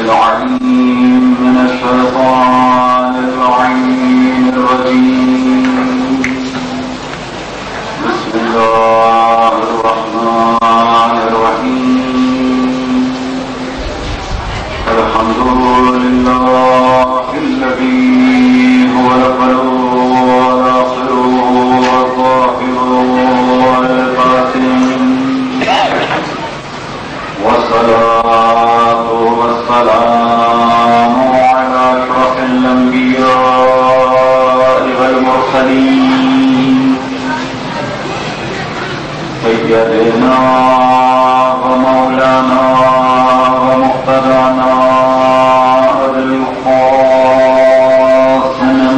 العليم من الشيطان اللعين الرجيم. بسم الله الرحمن الرحيم. الحمد لله الذي هو الأول والآخر والظاهر والباطن، والصلاة والسلام على أشرف الأنبياء والمرسلين سيدنا ومولانا ومقتدانا أبي القاسم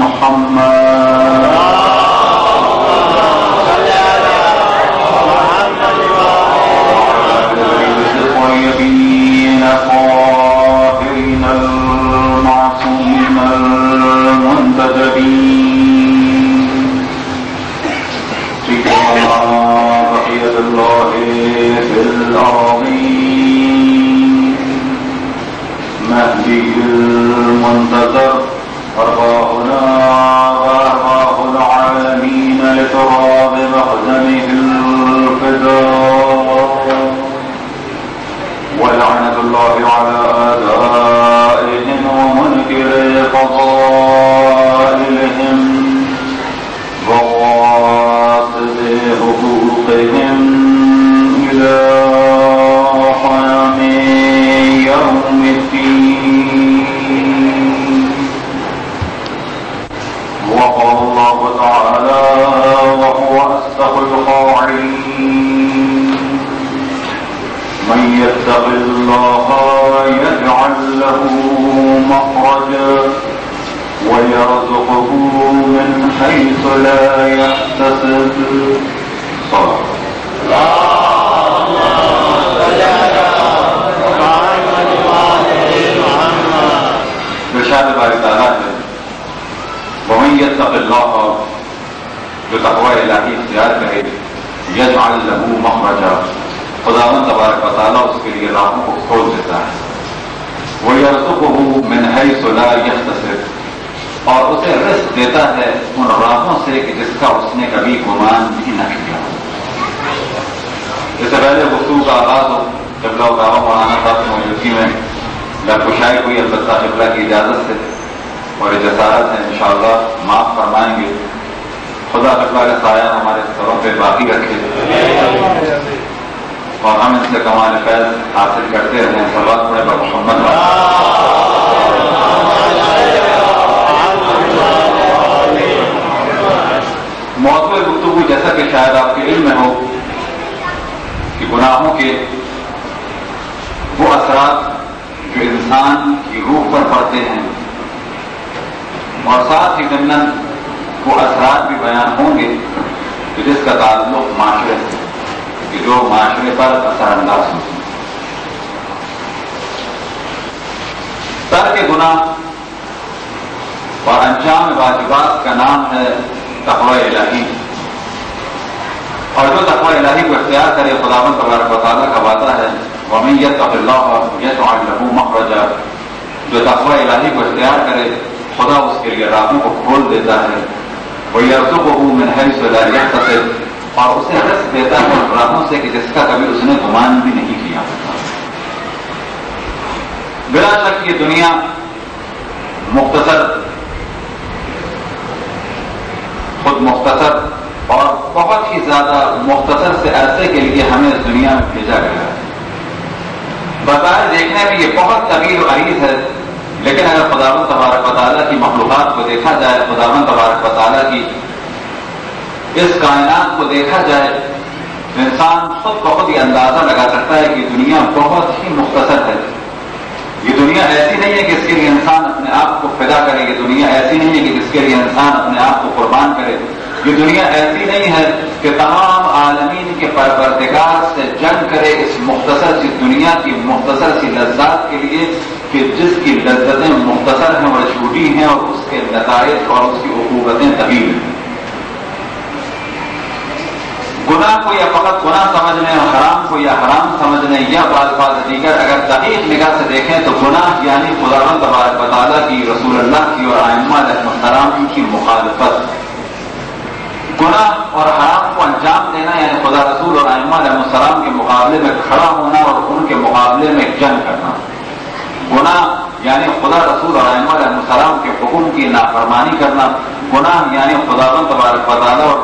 محمد الطيبين الطاهرين المعصومين المنتجبين سيما بقية الله في الأرضين، مهدي المنتظر أرواحنا وأرواح العالمين لتراب مخزنه الفداء، ولعنة الله على أعدائهم ومنكر فضائلهم وغاصب حقوقهم إلى قيام يوم الدين. وقال الله تعالى وهو أصدق القائلين: من يتق الله يجعل له مخرجا ويرزقه من حيث لا يحتسب. صدق ارشاد باری تعالیٰ ہے: ومن يتق اللہ، جو تقوی الہی اختیار کرے، یجعل له مخرجا، خداوند تبارک و تعالیٰ اس کے لیے راہوں کو کھول دیتا ہے، وَيَرْزُقُهُ مِنْ حَيْثُ لَا يَحْتَسِبُ، اور اسے رزق دیتا ہے ان راہوں سے کہ جس کا اس نے کبھی گمان بھی نہ کیا. اس سے پہلے گفتگو کا آغاز ہو جب لوگ مولانا صاحب کی موجودگی میں لبکشائی ہوئی، البتہ قبلہ کی اجازت سے اور جسارت ہے، انشاءاللہ معاف فرمائیں گے. خدا قبلہ کا سایہ ہمارے سروں پہ باقی رکھے اور ہم ان سے کمال فیض حاصل کرتے رہیں. صلوات پڑھیں بر محمد. موضوع گفتگو جیسا کہ شاید آپ کے علم میں ہو کہ گناہوں کے وہ اثرات جو انسان کی روح پر پڑتے ہیں، اور ساتھ ہی ضمناً وہ اثرات بھی بیان ہوں گے کہ جس کا تعلق معاشرے سے، کہ جو معاشرے پر اثر انداز ہوتے ہیں. ترک گناہ اور انجام واجبات کا نام ہے تقوی الہی، اور جو تقوی الہی کو اختیار کرے، خداوند تبارک و تعالیٰ کا وعدہ ہے: وَمَن يَتَّقِ اللَّهَ يَجْعَل لَهُ مَخْرَجًا، جو تقوی الہی کو اختیار کرے خدا اس کے لیے راہوں کو کھول دیتا ہے، وَيَرْزُقُهُ مِنْ حَيْثُ لَا يَحْتَسِبُ، اور اسے رزق دیتا ہے ان راہوں سے کہ جس کا کبھی اس نے گمان بھی نہیں کیا. بلا شک یہ دنیا مختصر، خود مختصر اور بہت ہی زیادہ مختصر سے عرصے کے لیے ہمیں اس دنیا میں بھیجا گیا ہے. بظاہر دیکھنے میں یہ بہت طویل و عریض ہے، لیکن اگر خداوند تبارک و تعالیٰ کی مخلوقات کو دیکھا جائے، خداوند تبارک و تعالیٰ کی اس کائنات کو دیکھا جائے، تو انسان خود بخود یہ اندازہ لگا سکتا ہے کہ دنیا بہت ہی مختصر ہے. یہ دنیا ایسی نہیں ہے کہ اس کے لیے انسان اپنے آپ کو فدا کرے، یہ دنیا ایسی نہیں ہے کہ جس کے لیے انسان اپنے آپ کو قربان کرے، یہ دنیا ایسی نہیں ہے کہ تمام عالمین کے پروردگار سے جنگ کرے اس مختصر سی دنیا کی مختصر سی لذات کے لیے، کہ جس کی لذتیں مختصر ہیں اور چھوٹی ہیں اور اس کے نتائج اور اس کی عقوبتیں طویل ہیں. گناہ کو یا فقط گناہ سمجھنے اور حرام کو یا حرام سمجھنے، یا بعض دیگر اگر دقیق نگاہ سے دیکھیں تو گناہ یعنی تعالیٰ کی، رسول اللہ کی اور ائمہ علیہ السلام کی مخالفت، گناہ اور حرام کو انجام دینا یعنی خدا رسول اور ائمہ علیہ السلام کے مقابلے میں کھڑا ہونا اور ان کے مقابلے میں جنگ کرنا. گناہ یعنی خدا رسول اور ائمہ علیہ السلام کے حکم کی نافرمانی کرنا. گناہ یعنی خداوند تبارک و تعالیٰ اور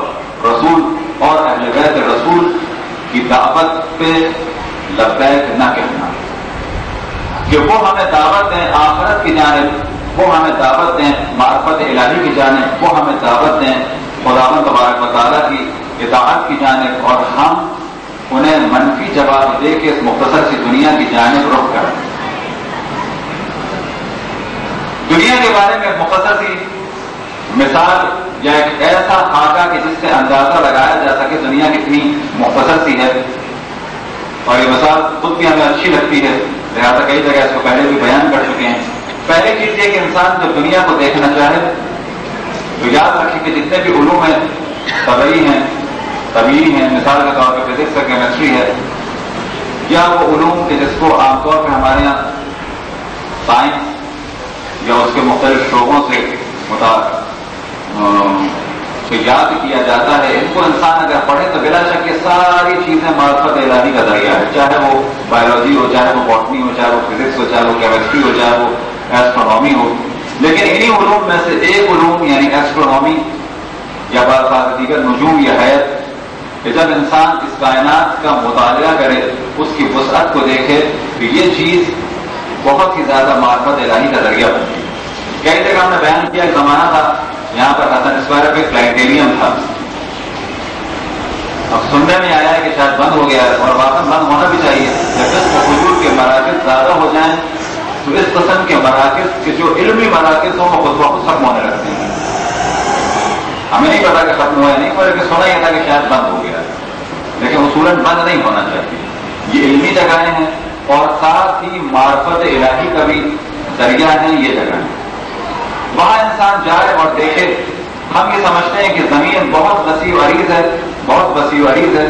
رسول اور اہل بیت رسول کی دعوت پہ لبیک نہ کہنا، کہ وہ ہمیں دعوت دیں آخرت کی جانب، وہ ہمیں دعوت دیں معرفت الہی کی جانب، وہ ہمیں دعوت دیں خداوند تبارک و تعالیٰ کی اطاعت کی جانب، اور ہم انہیں منفی جواب دے کے اس مختصر سی دنیا کی جانب رخ کریں. دنیا کے بارے میں مختصر سی مثال یا ایک ایسا خاکہ کہ جس سے اندازہ لگایا جا سکے دنیا کتنی مختصر سی ہے، اور یہ مثال خود بھی ہمیں اچھی لگتی ہے، لہٰذا کئی جگہ اس کو پہلے بھی بیان کر چکے ہیں. پہلی چیز یہ کہ انسان جب دنیا کو دیکھنا چاہے تو یاد رکھیں کہ جتنے بھی علوم ہیں، طبعی ہیں، مثال کے طور پہ فزکس ہے، کیمسٹری ہے، یا وہ علوم کہ جس کو عام طور پہ ہمارے یہاں سائنس یا اس کے مختلف شعبوں سے یاد کیا جاتا ہے، ان کو انسان اگر پڑھے تو بلا شک یہ ساری چیزیں معرفت الہی کا ذریعہ ہے، چاہے وہ بایولوجی ہو، چاہے وہ باٹنی ہو، چاہے وہ فزکس ہو، چاہے وہ کیمسٹری ہو، چاہے وہ ایسٹرونومی ہو. لیکن انہی علوم میں سے ایک علوم یعنی ایسٹرونومی یا بعض دیگر نجوم یا حیات، کہ جب انسان اس کائنات کا مطالعہ کرے، اس کی وسعت کو دیکھے تو یہ چیز بہت ہی زیادہ معرفت الہی کا ذریعہ بنتی ہے. کئی جگہ ہم نے بیان کیا ایک زمانہ تھا یہاں پر حسن اسکوائر پہ پلانیٹوریم تھا. اب سننے میں آیا ہے کہ شاید بند ہو گیا ہے، اور واقعی بند ہونا بھی چاہیے. جب اس حضور کے مراکز زیادہ ہو جائیں تو اس قسم کے مراکز کے جو علمی مراکز ہوں وہ خود بخود ختم ہونے لگتے ہیں. ہمیں نہیں پتا کہ ختم ہوا یا نہیں ہوا، لیکن سنا یہ تھا کہ شاید بند ہو گیا ہے، لیکن اصولاً بند نہیں ہونا چاہیے. یہ علمی جگہیں ہیں اور ساتھ ہی معرفت الہی کا بھی ذریعہ ہیں یہ جگہیں. وہاں انسان جائے اور دیکھے. ہم یہ سمجھتے ہیں کہ زمین بہت وسیع و عریض ہے، بہت وسیع و عریض ہے،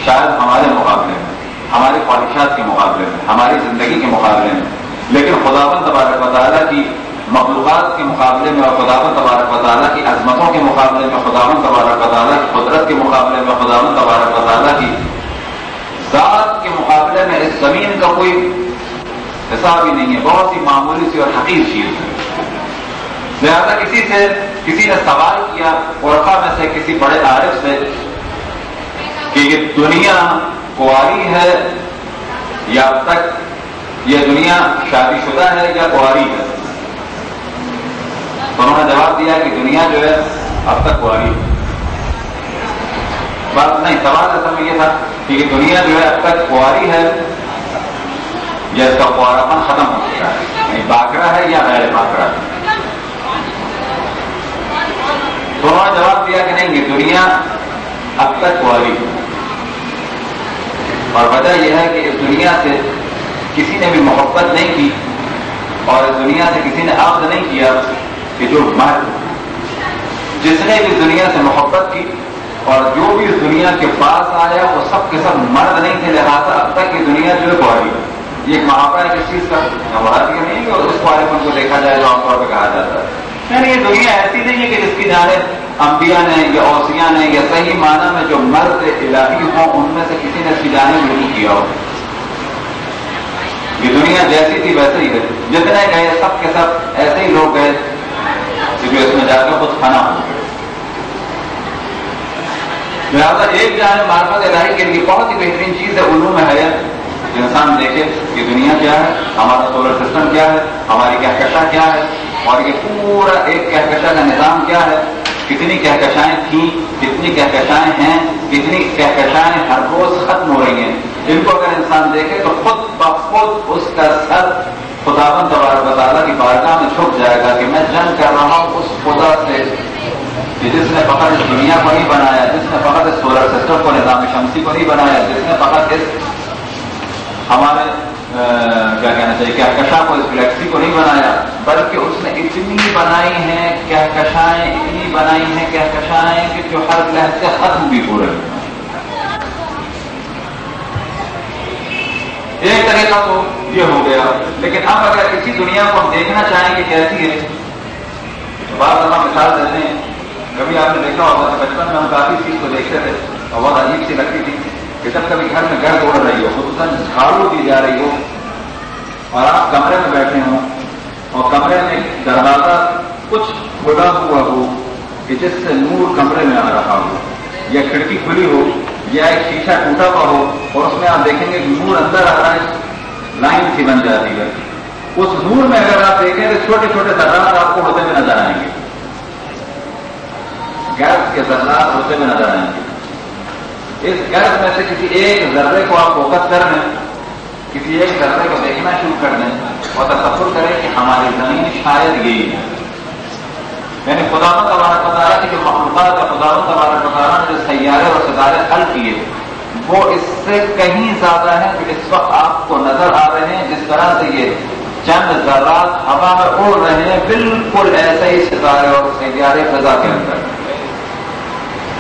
شاید ہمارے مقابلے میں، ہماری خواہشات کے مقابلے میں، ہماری زندگی کے مقابلے میں، لیکن خداوند تبارک و تعالیٰ کی مخلوقات کے مقابلے میں اور خداوند تبارک و تعالیٰ کی عظمتوں کے مقابلے میں، خداوند تبارک و تعالیٰ کی قدرت کے مقابلے میں، خداوند تبارک و تعالیٰ کی ذات کے مقابلے میں اس زمین کا کوئی حساب ہی نہیں ہے. بہت ہی معمولی سی اور حقیر چیز ہے. لہذا کسی نے سوال کیا عرفا میں سے کسی بڑے عارف سے کہ یہ دنیا کنواری ہے یا اب تک یہ دنیا شادی شدہ ہے یا کنواری ہے؟ تو انہوں نے جواب دیا کہ دنیا جو ہے اب تک کنواری ہے. بات نہیں، سوال اصل میں یہ تھا کہ یہ دنیا جو ہے اب تک کنواری ہے یا اس کا کنواراپن ختم ہو چکا ہے، یعنی باقرہ ہے یا غیر باقرہ ہے. تو انہوں نے جواب دیا کہ نہیں، یہ دنیا اب تک کنواری ہے، اور وجہ یہ ہے کہ اس دنیا سے کسی نے بھی محبت نہیں کی اور اس دنیا سے کسی نے عقد نہیں کیا کہ جو مرد جس نے بھی دنیا سے محبت کی اور جو بھی اس دنیا کے پاس آیا وہ سب کے سب مرد نہیں تھے، لہٰذا اب تک یہ دنیا جو ہے کنواری ہے. یہ ایک محاورہ ہے کس چیز کا؟ مراد یہ نہیں کہ اس بارے میں کو دیکھا جائے جو عام طور پہ کہا جاتا ہے. یعنی یہ دنیا ایسی نہیں ہے کہ جس کی جانب انبیاء نے یا اوصیاء نے یا صحیح معنی میں جو مرد الہی ہوں ان میں سے کسی نے اس کی جانب نہیں کیا ہو. یہ دنیا جیسی تھی ویسے ہی ہے، جتنے گئے سب کے سب ایسے ہی لوگ گئے کہ جو اس میں جا کر خود فنا ہو گئے. لہٰذا ایک جانب معرفت الہی کے لیے بہت ہی بہترین چیز ہے علوم حیات. انسان دیکھے کہ دنیا کیا ہے، ہمارا سولر سسٹم کیا ہے، ہماری کہکشاں کیا ہے، اور یہ پورا ایک کہکشاں کا نظام کیا ہے، کتنی کہکشائیں تھیں، کتنی کہکشائیں ہیں، کتنی کہکشائیں ہر روز ختم ہو رہی ہیں. ان کو اگر انسان دیکھے تو خود بخود اس کا سر خداوند تبارک و تعالیٰ کی بارگاہ میں جھک جائے گا کہ میں جنگ کر رہا ہوں اس خدا سے کہ جس نے فقط اس دنیا کو نہیں بنایا، جس نے فقط اس سولر سسٹم کو، نظام شمسی کو نہیں بنایا، جس نے فقط اس ہمارے کیا کہنا چاہیے کہکشاں کو، اس گلیکسی کو نہیں بنایا، بلکہ اس نے اتنی بنائی ہیں کہکشائیں، اتنی بنائی ہیں کہکشائیں کہ جو ہر لحظے ختم بھی ہو رہی ہیں. ایک طریقہ تو یہ ہو گیا، لیکن اب اگر اسی دنیا کو ہم دیکھنا چاہیں کہ کیسی ہے تو بعض دفعہ مثال دیتے ہیں. کبھی آپ نے دیکھا ہوگا کہ بچپن میں ہم کافی چیز کو دیکھتے تھے اور بہت عجیب سی لگتی تھی کہ جب کبھی گھر میں گرد اڑ رہی ہو، خصوصاً جھاڑو دی جا رہی ہو اور آپ کمرے میں بیٹھے ہوں اور کمرے میں دروازہ کچھ کھلا ہوا ہو کہ جس سے نور کمرے میں آ رہا ہو، یا کھڑکی کھلی ہو یا ایک شیشہ ٹوٹا ہوا ہو اور اس میں آپ دیکھیں گے کہ نور اندر آ رہا ہے، لائن سی بن جاتی ہے. اس نور میں اگر آپ دیکھیں تو چھوٹے چھوٹے ذرات آپ کو ہوتے ہوئے نظر آئیں گے، گیس کے ذرات ہوتے ہوئے نظر آئیں گے. اس گیس میں سے کسی ایک ذرے کو آپ فوکس کر لیں، کسی ایک ذرے کو دیکھنا شروع کر دیں اور تصور کریں کہ ہماری زمین شاید یہی ہے. یعنی خدا تبارک و تعالیٰ کی جو مخلوقات ہے، خدا تبارک و تعالیٰ نے جو سیارے اور ستارے حل کیے وہ اس سے کہیں زیادہ ہیں جو اس وقت آپ کو نظر آ رہے ہیں. جس طرح سے یہ چند ذرات ہوا میں اڑ رہے ہیں، بالکل ایسے ہی ستارے اور سیارے فضا کے اندر.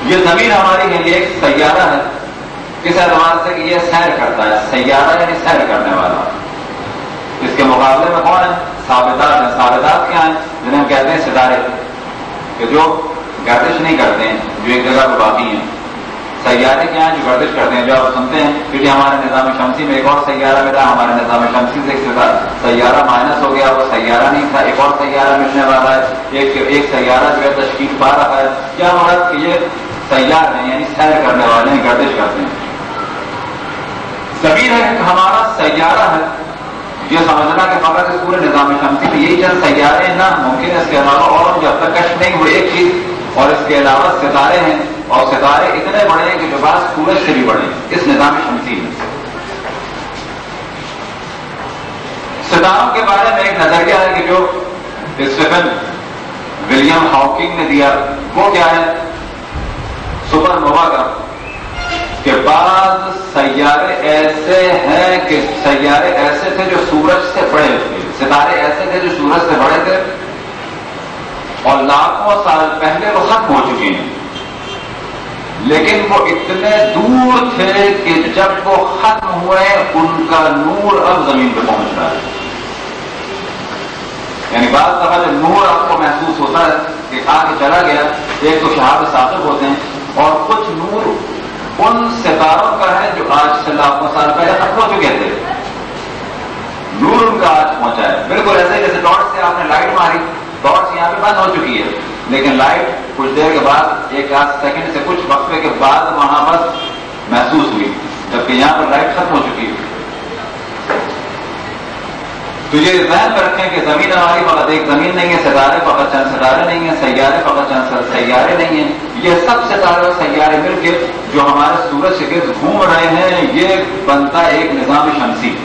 یہ زمین ہماری ہے، یہ ایک سیارہ ہے. کس اعتبار سے کہ یہ سیر کرتا ہے، سیارہ یعنی سیر کرنے والا. اس کے مقابلے میں کون ہے؟ ثابتات ہیں. ثابتات کیا ہیں؟ جنہیں ہم کہتے ہیں ستارے، کہ جو گردش نہیں کرتے ہیں، جو ایک جگہ پہ باقی ہیں. سیارے کیا ہیں؟ جو گردش کرتے ہیں، جو آپ سنتے ہیں کیونکہ ہمارے نظام شمسی میں ایک اور سیارہ ملا، ہمارے نظام شمسی سے ایک سیارہ مائنس ہو گیا، وہ سیارہ نہیں تھا، ایک اور سیارہ ملنے والا ہے. ایک سیارہ جو ہے تشکیل پا رہا ہے. کیا مراد کہ یہ سیار ہیں، یعنی سیر کرنے والے ہیں، گردش کرتے ہیں. زمین ہے ہمارا سیارہ ہے. یہ سمجھنا کہ فقط اس پورے نظام شمسی میں یہی چند سیارے ہیں، نہ ممکن ہے اس کے علاوہ اور جب تک کشف نہیں ہوئے ایک چیز، اور اس کے علاوہ ستارے ہیں، اور ستارے اتنے بڑے ہیں کہ جو بعض سورج سے بھی بڑے ہیں اس نظام شمسی میں. ستاروں کے بارے میں ایک نظریہ ہے کہ جو اسٹیفن ولیم ہاکنگ نے دیا، وہ کیا ہے؟ سپر نووا کا، کہ بعض سیارے ایسے ہیں کہ سیارے ایسے تھے جو سورج سے بڑے تھے، ستارے ایسے تھے جو سورج سے بڑے تھے اور لاکھوں سال پہلے وہ ختم ہو چکے ہیں، لیکن وہ اتنے دور تھے کہ جب وہ ختم ہوئے ان کا نور اب زمین پہ پہنچ رہا ہے. یعنی بعض دفعہ جب نور آپ کو محسوس ہوتا ہے کہ آ کے چلا گیا، ایک تو شہاب ثاقب ہوتے ہیں اور کچھ نور ان ستاروں کا ہے جو آج سے لاکھوں سال پہلے ختم ہو چکے تھے. نور ان کا آج پہنچا ہے. بالکل ایسے جیسے ٹارچ سے آپ نے لائٹ ماری، ٹارچ یہاں پہ بند ہو چکی ہے، لیکن لائٹ کچھ دیر کے بعد، ایک آدھ سیکنڈ سے کچھ وقفے کے بعد وہاں پر محسوس ہوئی، جبکہ یہاں پر لائٹ ختم ہو چکی ہے. تو یہ ذہن میں رکھیں کہ زمین ہماری فقط ایک زمین نہیں ہے، ستارے فقط چند ستارے نہیں ہیں، سیارے فقط چند سیارے نہیں ہیں. یہ سب ستارے اور سیارے مل کے جو ہمارے سورج کے گرد گھوم رہے ہیں، یہ بنتا ایک نظام شمسی.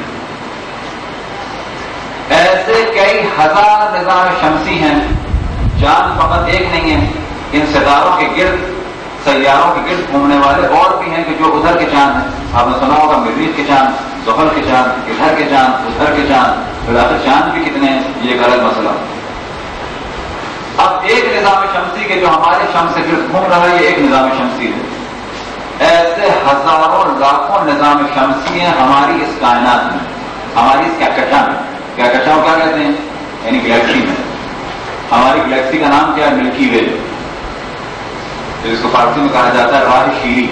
ایسے کئی ہزار نظام شمسی ہیں، چاند فقط ایک نہیں ہے. ان ستاروں کے گرد، سیاروں کے گرد گھومنے والے اور بھی ہیں کہ جو ادھر کے چاند ہیں. آپ نے سنا ہوگا مریخ کے چاند، زحل کے چاند، ادھر کے چاند، ادھر کے چاند. آخر چاند بھی کتنے ہیں یہ ایک الگ مسئلہ. اب ایک نظام شمسی کے جو ہمارے شمس سے گرد گھوم رہا ہے، یہ ایک نظام شمسی ہے. ایسے ہزاروں لاکھوں نظام شمسی ہیں ہماری اس کائنات میں، ہماری اس کہکشاں میں. کہکشاں کیا کہتے ہیں؟ یعنی گلیکسی میں. ہماری گلیکسی کا نام کیا ہے؟ ملکی وے، جس کو فارسی میں کہا جاتا ہے راہ شیری.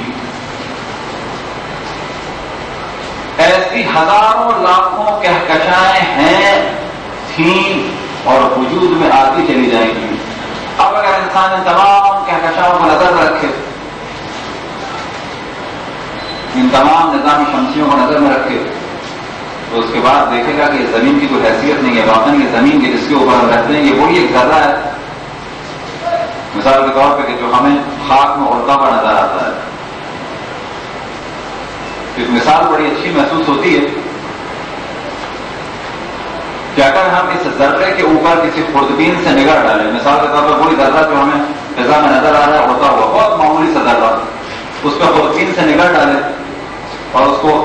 ایسی ہزاروں لاکھوں کہکشائیں ہیں، تھیں اور وجود میں آتی چلی جائیں گی. اب اگر انسان ان تمام کہکشاؤں کو نظر میں رکھے، ان تمام نظام شمسیوں کو نظر میں رکھے، تو اس کے بعد دیکھے گا کہ زمین کی کوئی حیثیت نہیں ہے. واقعی یہ زمین کی جس کے اوپر ہم رہتے ہیں، یہ وہی ایک ذرہ ہے مثال کے طور پہ کہ جو ہمیں خاک میں اڑتا ہوا نظر آتا ہے. ایک مثال بڑی اچھی محسوس ہوتی ہے کہ اگر ہم اس ذرے کے اوپر کسی خوردبین سے نگاہ ڈالیں، مثال کے طور پر کوئی ذرہ جو ہمیں فضا میں نظر آ رہا ہے اڑتا ہوا، بہت معمولی سا ذرہ، اس پہ خوردبین سے نگاہ ڈالیں اور اس کو